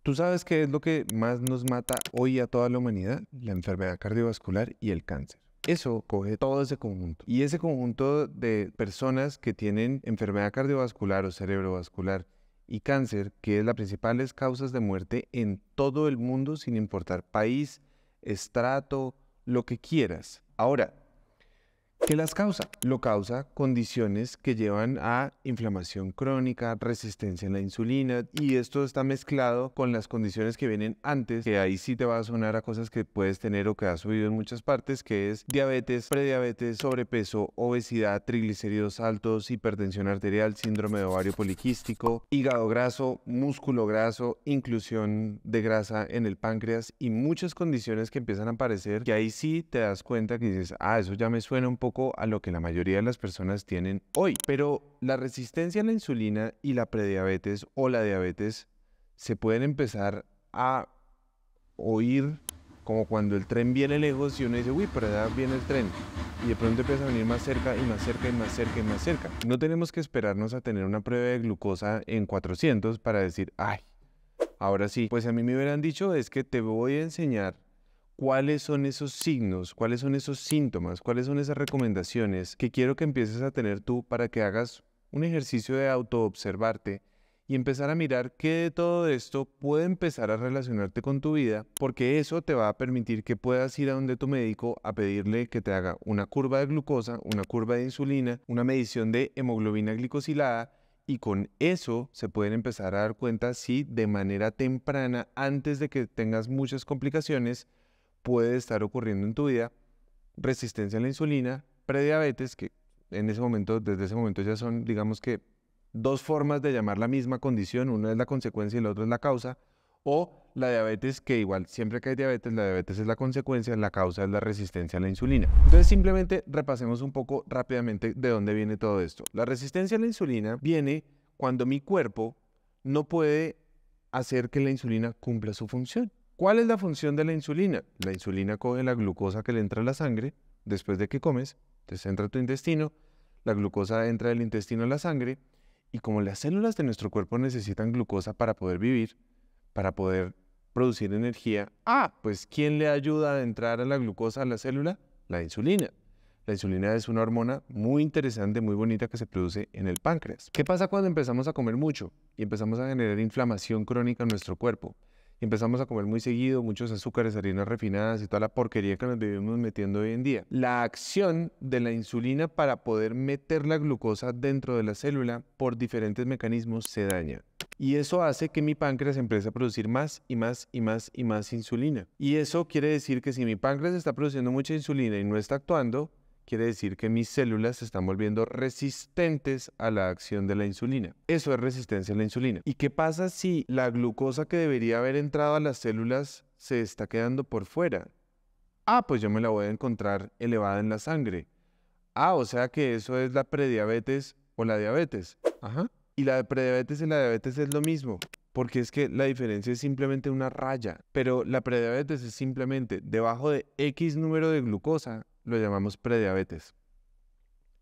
¿Tú sabes qué es lo que más nos mata hoy a toda la humanidad? La enfermedad cardiovascular y el cáncer. Eso coge todo ese conjunto. Y ese conjunto de personas que tienen enfermedad cardiovascular o cerebrovascular y cáncer, que es las principales causas de muerte en todo el mundo, sin importar país, estrato, lo que quieras. Ahora, ¿qué las causa? Lo causa condiciones que llevan a inflamación crónica, resistencia a la insulina, y esto está mezclado con las condiciones que vienen antes, que ahí sí te va a sonar a cosas que puedes tener o que has oído en muchas partes, que es diabetes, prediabetes, sobrepeso, obesidad, triglicéridos altos, hipertensión arterial, síndrome de ovario poliquístico, hígado graso, músculo graso, inclusión de grasa en el páncreas y muchas condiciones que empiezan a aparecer, que ahí sí te das cuenta que dices, eso ya me suena un poco a lo que la mayoría de las personas tienen hoy. Pero la resistencia a la insulina y la prediabetes o la diabetes se pueden empezar a oír como cuando el tren viene lejos y uno dice, uy, pero allá viene el tren. Y de pronto empieza a venir más cerca y más cerca y más cerca y más cerca. No tenemos que esperarnos a tener una prueba de glucosa en 400 para decir, ay, ahora sí. Pues a mí me hubieran dicho es que te voy a enseñar cuáles son esos signos, cuáles son esos síntomas, cuáles son esas recomendaciones que quiero que empieces a tener tú para que hagas un ejercicio de autoobservarte y empezar a mirar qué de todo esto puede empezar a relacionarte con tu vida, porque eso te va a permitir que puedas ir a donde tu médico a pedirle que te haga una curva de glucosa, una curva de insulina, una medición de hemoglobina glicosilada, y con eso se pueden empezar a dar cuenta si de manera temprana, antes de que tengas muchas complicaciones, puede estar ocurriendo en tu vida resistencia a la insulina, prediabetes, que en ese momento, desde ese momento ya son, digamos que, dos formas de llamar la misma condición, una es la consecuencia y la otra es la causa, o la diabetes, que igual siempre que hay diabetes, la diabetes es la consecuencia, la causa es la resistencia a la insulina. Entonces simplemente repasemos un poco rápidamente de dónde viene todo esto. La resistencia a la insulina viene cuando mi cuerpo no puede hacer que la insulina cumpla su función. ¿Cuál es la función de la insulina? La insulina coge la glucosa que le entra a la sangre después de que comes, entonces entra a tu intestino, la glucosa entra del intestino a la sangre, y como las células de nuestro cuerpo necesitan glucosa para poder vivir, para poder producir energía, pues ¿quién le ayuda a entrar a la glucosa a la célula? La insulina. La insulina es una hormona muy interesante, muy bonita que se produce en el páncreas. ¿Qué pasa cuando empezamos a comer mucho y empezamos a generar inflamación crónica en nuestro cuerpo? Y empezamos a comer muy seguido, muchos azúcares, harinas refinadas y toda la porquería que nos vivimos metiendo hoy en día. La acción de la insulina para poder meter la glucosa dentro de la célula por diferentes mecanismos se daña. Y eso hace que mi páncreas empiece a producir más y más y más y más insulina. Y eso quiere decir que si mi páncreas está produciendo mucha insulina y no está actuando, quiere decir que mis células se están volviendo resistentes a la acción de la insulina. Eso es resistencia a la insulina. ¿Y qué pasa si la glucosa que debería haber entrado a las células se está quedando por fuera? Pues yo me la voy a encontrar elevada en la sangre. O sea que eso es la prediabetes o la diabetes. Y la prediabetes y la diabetes es lo mismo, porque es que la diferencia es simplemente una raya. Pero la prediabetes es simplemente debajo de X número de glucosa, lo llamamos prediabetes.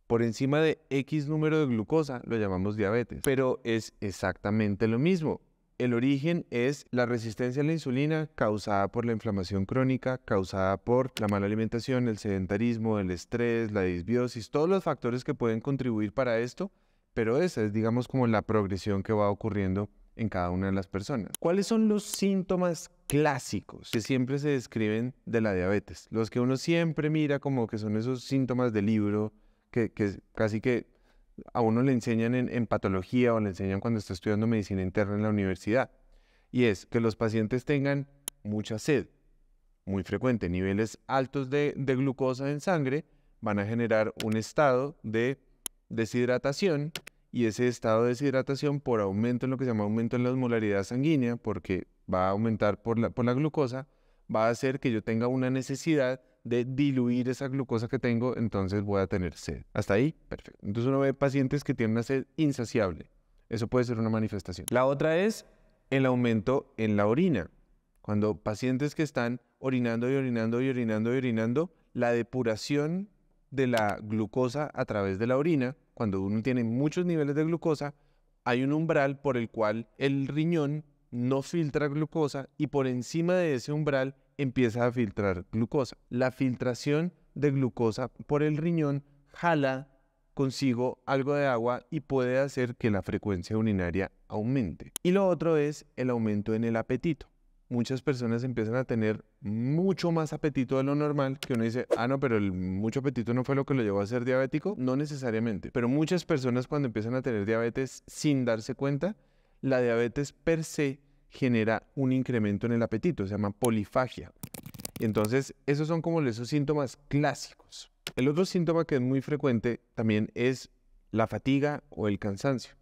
Por encima de X número de glucosa, lo llamamos diabetes. Pero es exactamente lo mismo. El origen es la resistencia a la insulina causada por la inflamación crónica, causada por la mala alimentación, el sedentarismo, el estrés, la disbiosis, todos los factores que pueden contribuir para esto, pero esa es, digamos, como la progresión que va ocurriendo en cada una de las personas. ¿Cuáles son los síntomas clásicos que siempre se describen de la diabetes? Los que uno siempre mira como que son esos síntomas del libro que casi que a uno le enseñan en patología o le enseñan cuando está estudiando medicina interna en la universidad. Y es que los pacientes tengan mucha sed, muy frecuente, niveles altos de glucosa en sangre van a generar un estado de deshidratación, y ese estado de deshidratación por aumento en lo que se llama aumento en la osmolaridad sanguínea, porque va a aumentar por la glucosa, va a hacer que yo tenga una necesidad de diluir esa glucosa que tengo, entonces voy a tener sed. ¿Hasta ahí? Perfecto. Entonces uno ve pacientes que tienen una sed insaciable. Eso puede ser una manifestación. La otra es el aumento en la orina. Cuando pacientes que están orinando y orinando y orinando y orinando, la depuración de la glucosa a través de la orina, cuando uno tiene muchos niveles de glucosa, hay un umbral por el cual el riñón no filtra glucosa y por encima de ese umbral empieza a filtrar glucosa. La filtración de glucosa por el riñón jala consigo algo de agua y puede hacer que la frecuencia urinaria aumente. Y lo otro es el aumento en el apetito. Muchas personas empiezan a tener mucho más apetito de lo normal, que uno dice, no, pero el mucho apetito no fue lo que lo llevó a ser diabético. No necesariamente, pero muchas personas cuando empiezan a tener diabetes sin darse cuenta, la diabetes per se genera un incremento en el apetito, se llama polifagia. Entonces, esos son como esos síntomas clásicos. El otro síntoma que es muy frecuente también es la fatiga o el cansancio.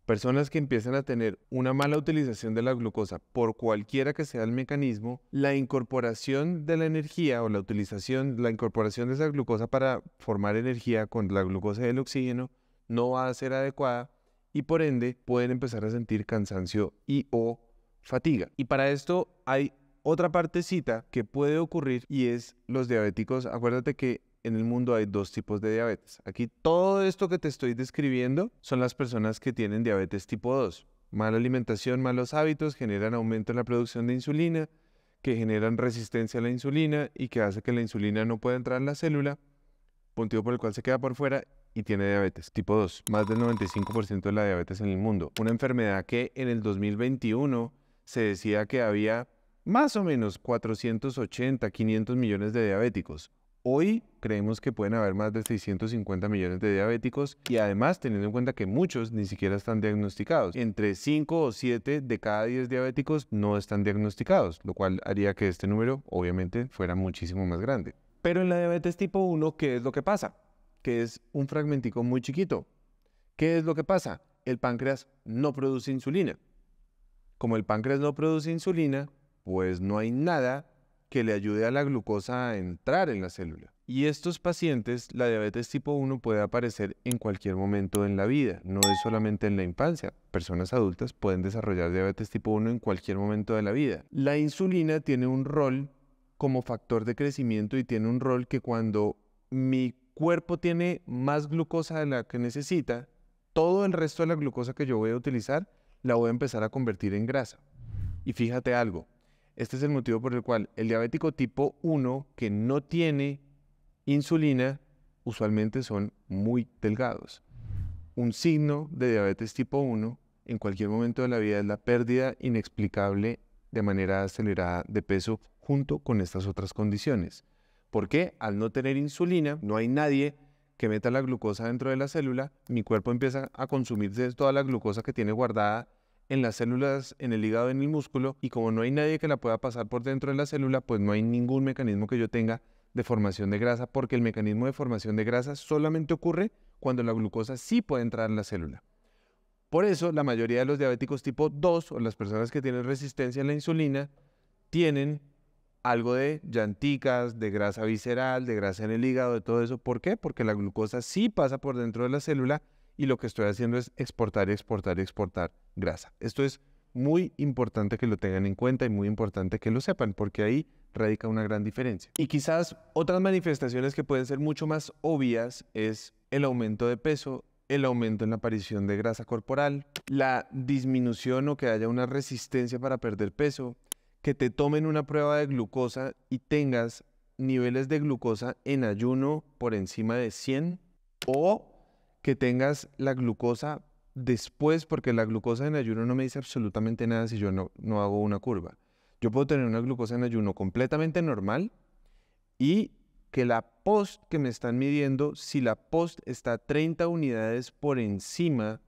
Personas que empiezan a tener una mala utilización de la glucosa por cualquiera que sea el mecanismo, la incorporación de la energía o la incorporación de esa glucosa para formar energía con la glucosa y el oxígeno no va a ser adecuada y por ende pueden empezar a sentir cansancio y o fatiga. Y para esto hay otra partecita que puede ocurrir y es los diabéticos. Acuérdate que en el mundo hay dos tipos de diabetes. Aquí todo esto que te estoy describiendo son las personas que tienen diabetes tipo 2. Mala alimentación, malos hábitos generan aumento en la producción de insulina, que generan resistencia a la insulina y que hace que la insulina no pueda entrar en la célula, motivo por el cual se queda por fuera y tiene diabetes tipo 2. Más del 95% de la diabetes en el mundo. Una enfermedad que en el 2021 se decía que había más o menos 480, 500 millones de diabéticos. Hoy creemos que pueden haber más de 650 millones de diabéticos y además teniendo en cuenta que muchos ni siquiera están diagnosticados. Entre 5 o 7 de cada 10 diabéticos no están diagnosticados, lo cual haría que este número obviamente fuera muchísimo más grande. Pero en la diabetes tipo 1, ¿qué es lo que pasa? Que es un fragmentico muy chiquito. ¿Qué es lo que pasa? El páncreas no produce insulina. Como el páncreas no produce insulina, pues no hay nada que le ayude a la glucosa a entrar en la célula. Y estos pacientes, la diabetes tipo 1 puede aparecer en cualquier momento en la vida, no es solamente en la infancia. Personas adultas pueden desarrollar diabetes tipo 1 en cualquier momento de la vida. La insulina tiene un rol como factor de crecimiento y tiene un rol que cuando mi cuerpo tiene más glucosa de la que necesita, todo el resto de la glucosa que yo voy a utilizar la voy a empezar a convertir en grasa. Y fíjate algo. Este es el motivo por el cual el diabético tipo 1 que no tiene insulina usualmente son muy delgados. Un signo de diabetes tipo 1 en cualquier momento de la vida es la pérdida inexplicable de manera acelerada de peso junto con estas otras condiciones. ¿Por qué? Al no tener insulina, no hay nadie que meta la glucosa dentro de la célula, mi cuerpo empieza a consumirse toda la glucosa que tiene guardada en las células, en el hígado, en el músculo, y como no hay nadie que la pueda pasar por dentro de la célula, pues no hay ningún mecanismo que yo tenga de formación de grasa, porque el mecanismo de formación de grasa solamente ocurre cuando la glucosa sí puede entrar en la célula. Por eso, la mayoría de los diabéticos tipo 2 o las personas que tienen resistencia a la insulina tienen algo de llanticas, de grasa visceral, de grasa en el hígado, de todo eso. ¿Por qué? Porque la glucosa sí pasa por dentro de la célula y lo que estoy haciendo es exportar y exportar y exportar grasa. Esto es muy importante que lo tengan en cuenta y muy importante que lo sepan, porque ahí radica una gran diferencia. Y quizás otras manifestaciones que pueden ser mucho más obvias es el aumento de peso, el aumento en la aparición de grasa corporal, la disminución o que haya una resistencia para perder peso, que te tomen una prueba de glucosa y tengas niveles de glucosa en ayuno por encima de 100 o que tengas la glucosa después, porque la glucosa en ayuno no me dice absolutamente nada si yo no hago una curva. Yo puedo tener una glucosa en ayuno completamente normal y que la post que me están midiendo, si la post está 30 unidades por encima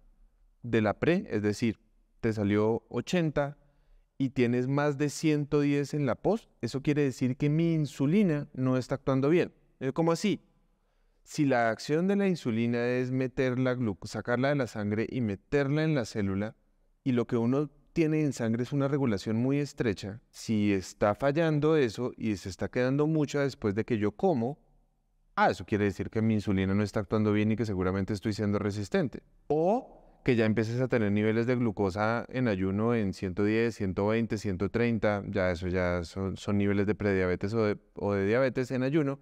de la pre, es decir, te salió 80 y tienes más de 110 en la post, eso quiere decir que mi insulina no está actuando bien. ¿Cómo así? Si la acción de la insulina es meter la glucosa, sacarla de la sangre y meterla en la célula, y lo que uno tiene en sangre es una regulación muy estrecha, si está fallando eso y se está quedando mucha después de que yo como, eso quiere decir que mi insulina no está actuando bien y que seguramente estoy siendo resistente. O que ya empieces a tener niveles de glucosa en ayuno en 110, 120, 130, ya eso ya son niveles de prediabetes o de diabetes en ayuno,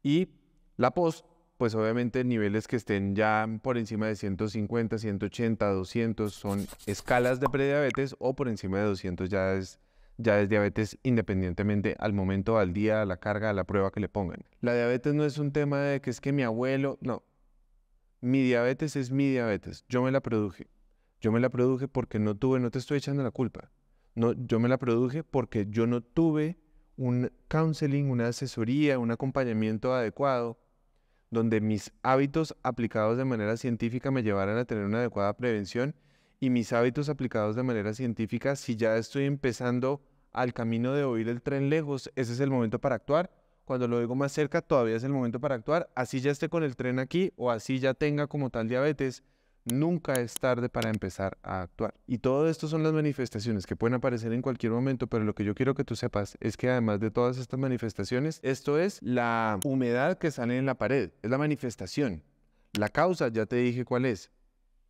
y la post pues obviamente niveles que estén ya por encima de 150, 180, 200 son escalas de prediabetes, o por encima de 200 ya es diabetes, independientemente al momento, al día, a la carga, a la prueba que le pongan. La diabetes no es un tema de que es que mi abuelo, no. Mi diabetes es mi diabetes. Yo me la produje. Yo me la produje porque no tuve, no te estoy echando la culpa. No, yo me la produje porque yo no tuve un counseling, una asesoría, un acompañamiento adecuado, donde mis hábitos aplicados de manera científica me llevaran a tener una adecuada prevención, y mis hábitos aplicados de manera científica, si ya estoy empezando al camino de oír el tren lejos, ese es el momento para actuar. Cuando lo oigo más cerca, todavía es el momento para actuar. Así ya esté con el tren aquí o así ya tenga como tal diabetes, nunca es tarde para empezar a actuar. Y todo esto son las manifestaciones que pueden aparecer en cualquier momento, pero lo que yo quiero que tú sepas es que además de todas estas manifestaciones, esto es la humedad que sale en la pared, es la manifestación. La causa, ya te dije cuál es,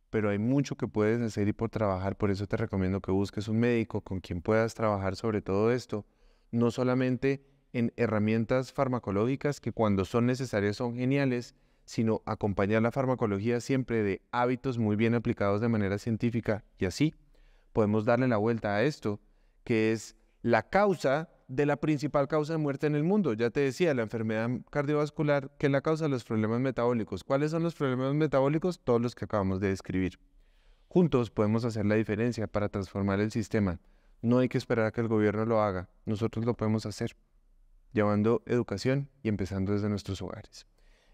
pero hay mucho que puedes hacer y por trabajar. Por eso te recomiendo que busques un médico con quien puedas trabajar sobre todo esto, no solamente en herramientas farmacológicas que cuando son necesarias son geniales, sino acompañar la farmacología siempre de hábitos muy bien aplicados de manera científica, y así podemos darle la vuelta a esto, que es la causa de la principal causa de muerte en el mundo. Ya te decía, la enfermedad cardiovascular, que es la causa de los problemas metabólicos. ¿Cuáles son los problemas metabólicos? Todos los que acabamos de describir. Juntos podemos hacer la diferencia para transformar el sistema. No hay que esperar a que el gobierno lo haga, nosotros lo podemos hacer, llevando educación y empezando desde nuestros hogares.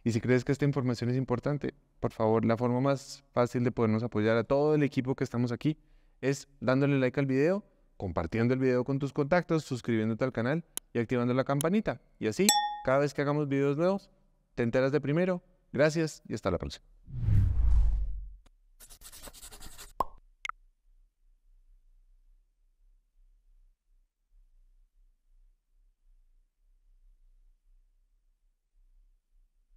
Y si crees que esta información es importante, por favor, la forma más fácil de podernos apoyar a todo el equipo que estamos aquí es dándole like al video, compartiendo el video con tus contactos, suscribiéndote al canal y activando la campanita. Y así, cada vez que hagamos videos nuevos, te enteras de primero. Gracias y hasta la próxima.